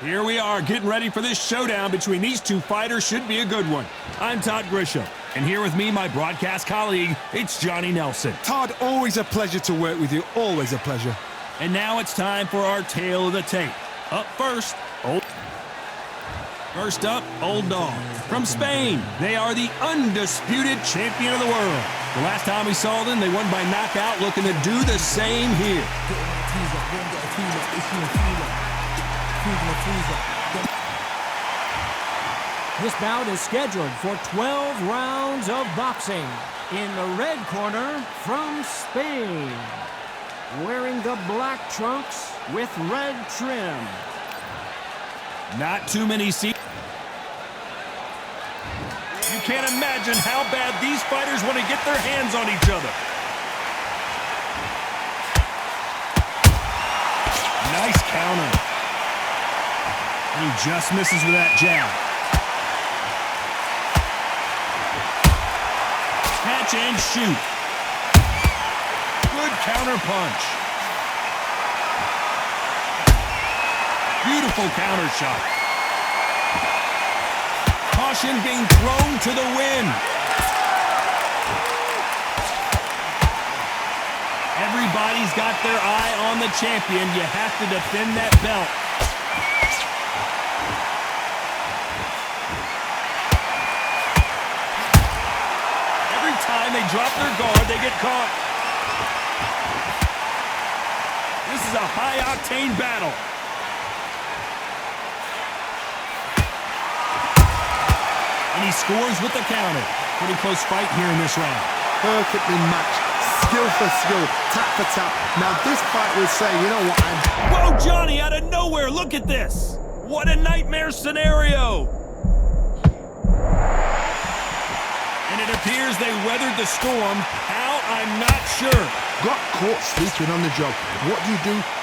Here we are, getting ready for this showdown between these two fighters. Should be a good one. I'm Todd Grisham, and here with me, my broadcast colleague, it's Johnny Nelson. Todd, always a pleasure to work with you. Always a pleasure. And now it's time for our tale of the tape. Up first, First up, Old Dog. From Spain, they are the undisputed champion of the world. The last time we saw them, they won by knockout, looking to do the same here. This bout is scheduled for 12 rounds of boxing. In the red corner, from Spain, wearing the black trunks with red trim. Not too many seats. You can't imagine how bad these fighters want to get their hands on each other. Nice counter. And he just misses with that jab. Catch and shoot. Good counter punch. Beautiful counter shot. Caution being thrown to the wind. Everybody's got their eye on the champion. You have to defend that belt. Every time they drop their guard, they get caught. This is a high-octane battle. And he scores with the counter. Pretty close fight here in this round. Perfectly matched. Skill for skill. Tap for tap. Now this fight will say, you know what, Whoa, Johnny, out of nowhere. Look at this. What a nightmare scenario. And it appears they weathered the storm. How? I'm not sure. Got caught sleeping on the job. What do?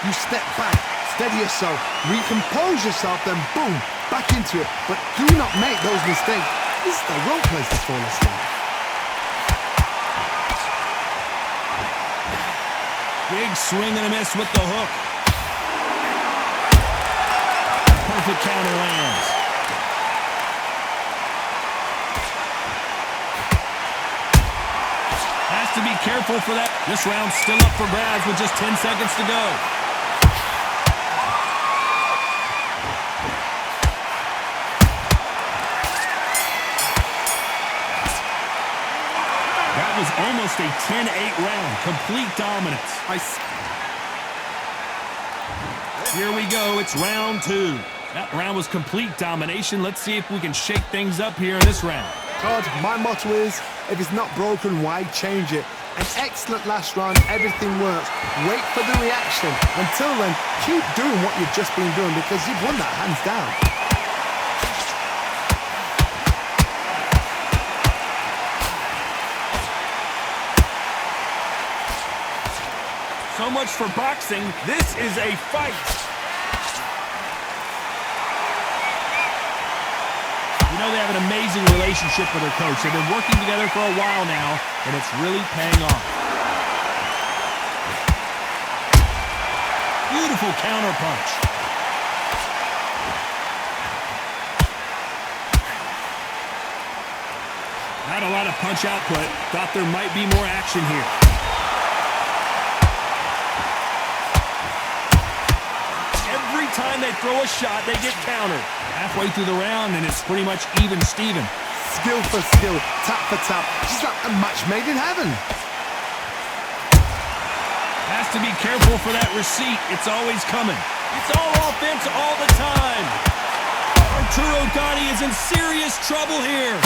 You step back. Steady yourself. Recompose yourself, then boom. Back into it. But do not make those mistakes. This is the wrong place to fall asleep. Big swing and a miss with the hook. Perfect counter lands. Has to be careful for that. This round's still up for grabs with just 10 seconds to go. Was almost a 10-8 round. Complete dominance. Here we go. It's round two. That round was complete domination. Let's see if we can shake things up here in this round. Todd, my motto is, if it's not broken, why change it? An excellent last round. Everything works. Wait for the reaction. Until then, keep doing what you've just been doing because you've won that hands down. So much for boxing. This is a fight. You know, they have an amazing relationship with their coach. They've been working together for a while now, and it's really paying off. Beautiful counter punch. Not a lot of punch output. Thought there might be more action here. Time they throw a shot, they get countered. Halfway through the round, and it's pretty much even Steven. Skill for skill, tap for tap. Just like a match made in heaven. Has to be careful for that receipt. It's always coming. It's all offense all the time. Arturo Gatti is in serious trouble here.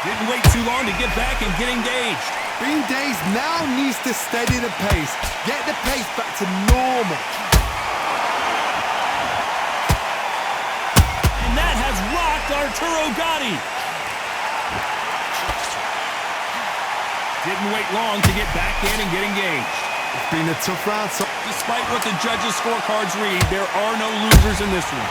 Didn't wait too long to get back and get engaged. Bean Days now needs to steady the pace. Get the pace back to normal. And that has rocked Arturo Gatti. Didn't wait long to get back in and get engaged. It's been a tough round. Despite what the judges' scorecards read, there are no losers in this one.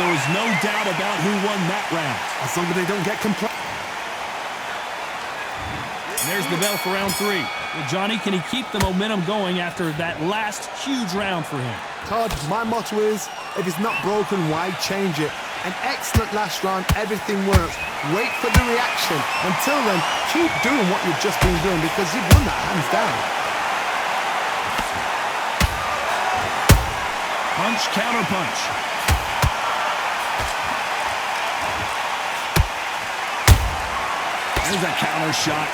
there was no doubt about who won that round. As long as they don't get complained. There's the bell for round 3. Well, Johnny, can he keep the momentum going after that last huge round for him? Todd, my motto is, if it's not broken, why change it? An excellent last round, everything works. Wait for the reaction. Until then, keep doing what you've just been doing because you've won that hands down. Punch, counter punch. There's a counter shot.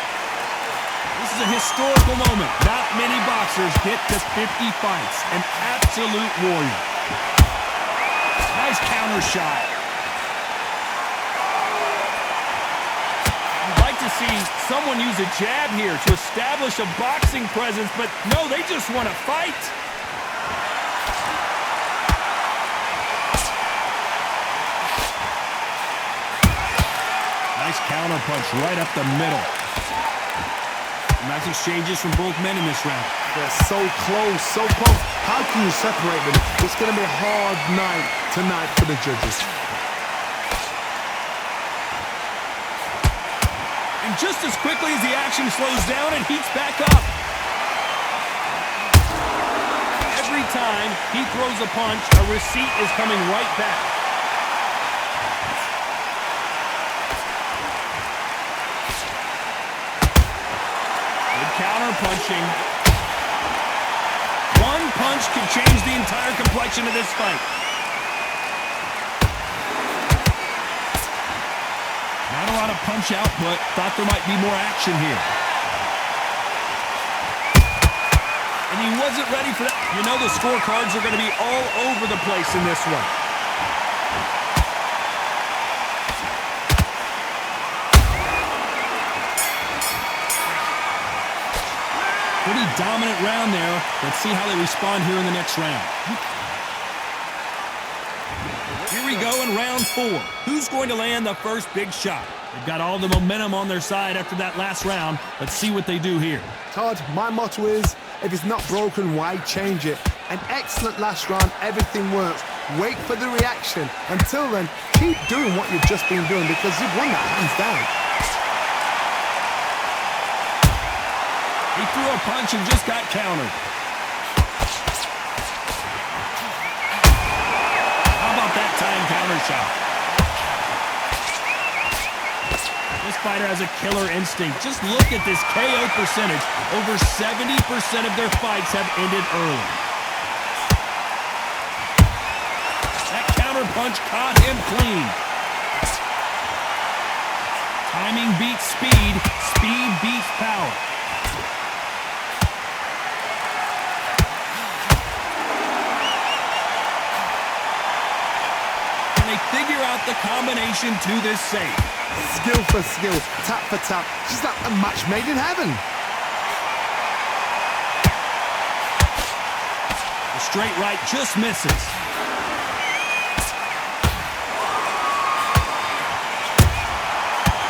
This is a historical moment. Not many boxers get to 50 fights. An absolute warrior. Nice counter shot. You'd like to see someone use a jab here to establish a boxing presence, but no, they just want to fight. Nice counter punch right up the middle. Nice exchanges from both men in this round. They're so close, so close. How can you separate them? It's going to be a hard night tonight for the judges. And just as quickly as the action slows down, it heats back up. Every time he throws a punch, a receipt is coming right back. Counter punching. One punch could change the entire complexion of this fight. Not a lot of punch output. Thought there might be more action here. And he wasn't ready for that. You know the scorecards are going to be all over the place in this one. Pretty dominant round there. Let's see how they respond here in the next round. Here we go in round 4. Who's going to land the first big shot? They've got all the momentum on their side after that last round. Let's see what they do here. Todd, my motto is, if it's not broken, why change it? An excellent last round, everything works. Wait for the reaction. Until then, keep doing what you've just been doing because you've won that hands down. He threw a punch and just got countered. How about that time counter shot? This fighter has a killer instinct. Just look at this KO percentage. Over 70% of their fights have ended early. That counter punch caught him clean. Timing beats speed. Speed beats power. Figure out the combination to this save. Skill for skill, tap for tap. Just like a match made in heaven. The straight right just misses.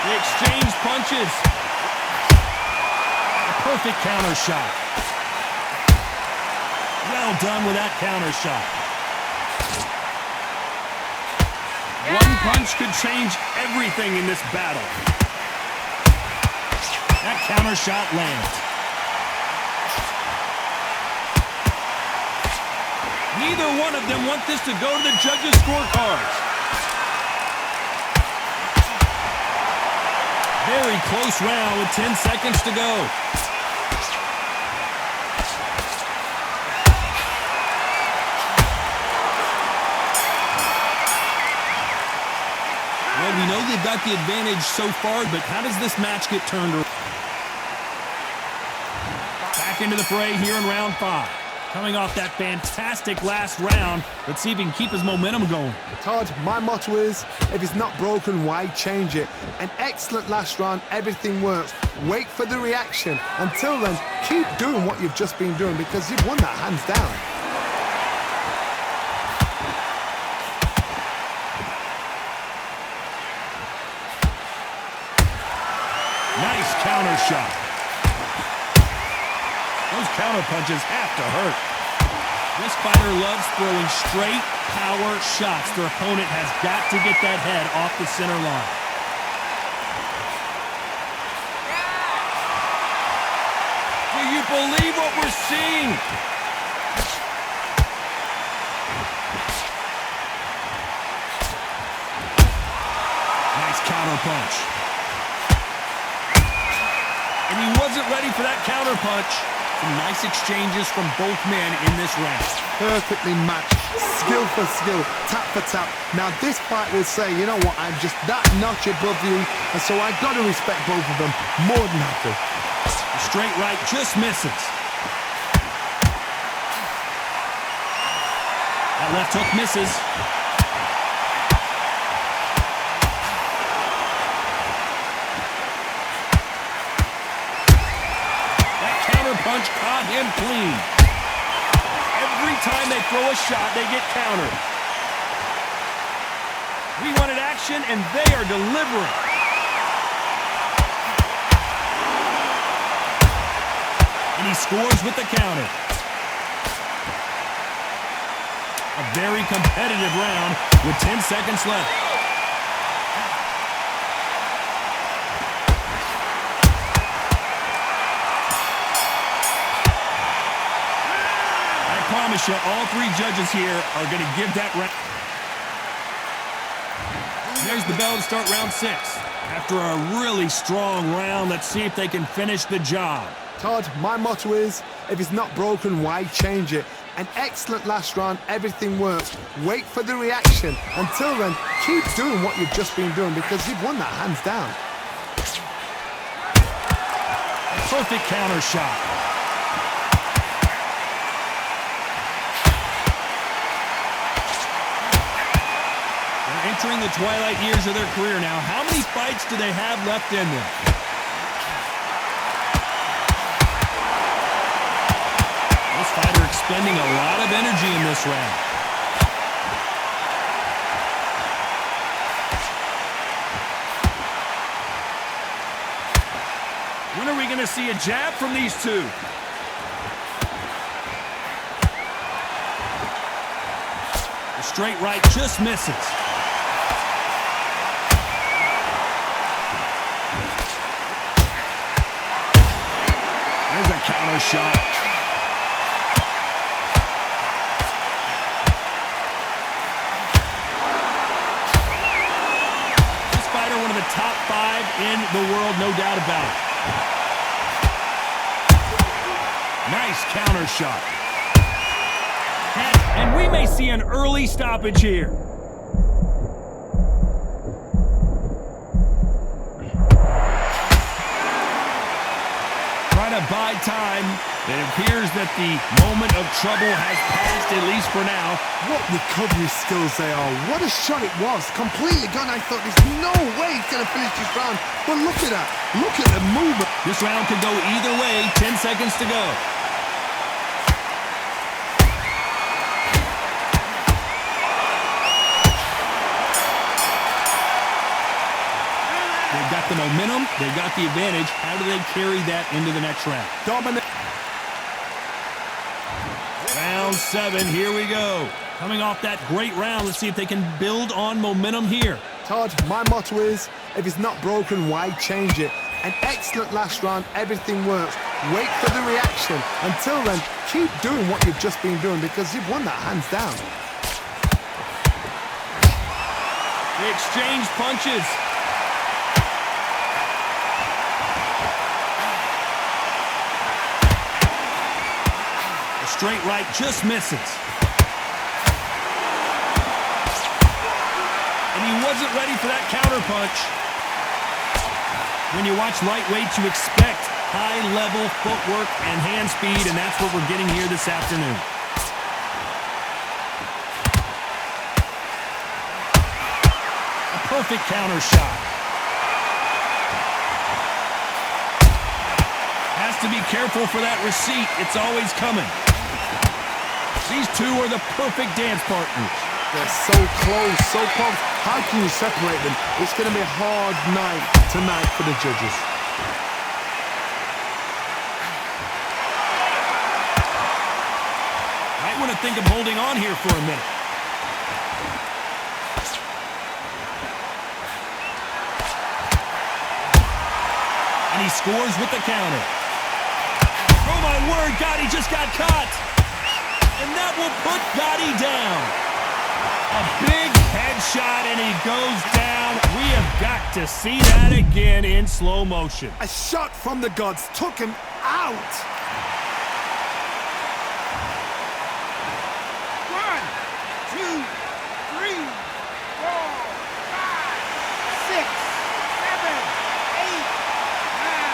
They exchange punches. A perfect counter shot. Well done with that counter shot. One punch could change everything in this battle. That counter shot lands. Neither one of them want this to go to the judges' scorecards. Very close round with 10 seconds to go. Well, we know they've got the advantage so far, but how does this match get turned around? Back into the fray here in round 5. Coming off that fantastic last round, let's see if he can keep his momentum going. Todd, my motto is, if it's not broken, why change it? An excellent last round, everything works. Wait for the reaction. Until then, keep doing what you've just been doing because you've won that hands down. Nice counter shot. Those counter punches have to hurt. This fighter loves throwing straight power shots. Their opponent has got to get that head off the center line. Do you believe what we're seeing? Nice counter punch. And he wasn't ready for that counter punch. Some nice exchanges from both men in this round. Perfectly matched, skill for skill, tap for tap. Now this fight will say, you know what, I'm just that notch above you, and so I got to respect both of them more than happy. The straight right just misses. That left hook misses. Punch caught him clean. Every time they throw a shot, they get countered. We wanted action, and they are delivering. And he scores with the counter. A very competitive round with 10 seconds left. I promise you, all three judges here are going to give that round. There's the bell to start round 6. After a really strong round, let's see if they can finish the job. Todd, my motto is, if it's not broken, why change it? An excellent last round, everything works. Wait for the reaction. Until then, keep doing what you've just been doing because you've won that hands down. Perfect counter shot. Entering the twilight years of their career now. How many fights do they have left in them? This fighter expending a lot of energy in this round. When are we going to see a jab from these two? The straight right just misses. There's a counter shot. This fighter, one of the top 5 in the world, no doubt about it. Nice counter shot. And we may see an early stoppage here. To buy time. It appears that the moment of trouble has passed, at least for now. What recovery skills they are. What a shot it was. Completely gone. I thought there's no way he's going to finish this round. But look at that. Look at the movement. This round could go either way. 10 seconds to go. They've got the momentum, they've got the advantage. How do they carry that into the next round? Dominant. Round 7, here we go. Coming off that great round, let's see if they can build on momentum here. Todd, my motto is, if it's not broken, why change it? An excellent last round, everything works. Wait for the reaction. Until then, keep doing what you've just been doing because you've won that hands down. They exchange punches. Straight right just misses. And he wasn't ready for that counter punch. When you watch lightweights, you expect high-level footwork and hand speed, and that's what we're getting here this afternoon. A perfect counter shot. Has to be careful for that receipt. It's always coming. These two are the perfect dance partners. They're so close, so close. How can you separate them? It's going to be a hard night tonight for the judges. Right when a think of holding on here for a minute. And he scores with the counter. Oh, my word, Gatti just got caught. And that will put Gatti down. A big headshot, and he goes down. We have got to see that again in slow motion. A shot from the gods took him out. 1, 2, 3, 4, 5, 6, 7, 8, 9,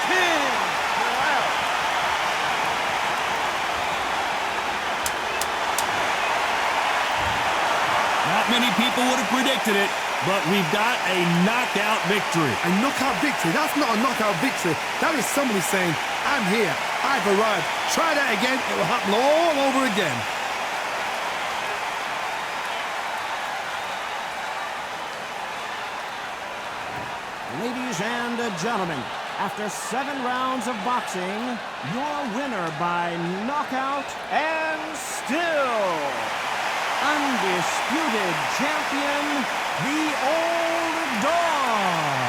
10. Wow. Not many people would have predicted it, but we've got a knockout victory. A knockout victory? That's not a knockout victory. That is somebody saying, I'm here, I've arrived. Try that again, it will happen all over again. Ladies and gentlemen, after 7 rounds of boxing, your winner by knockout and still undisputed champion, the Old Dog.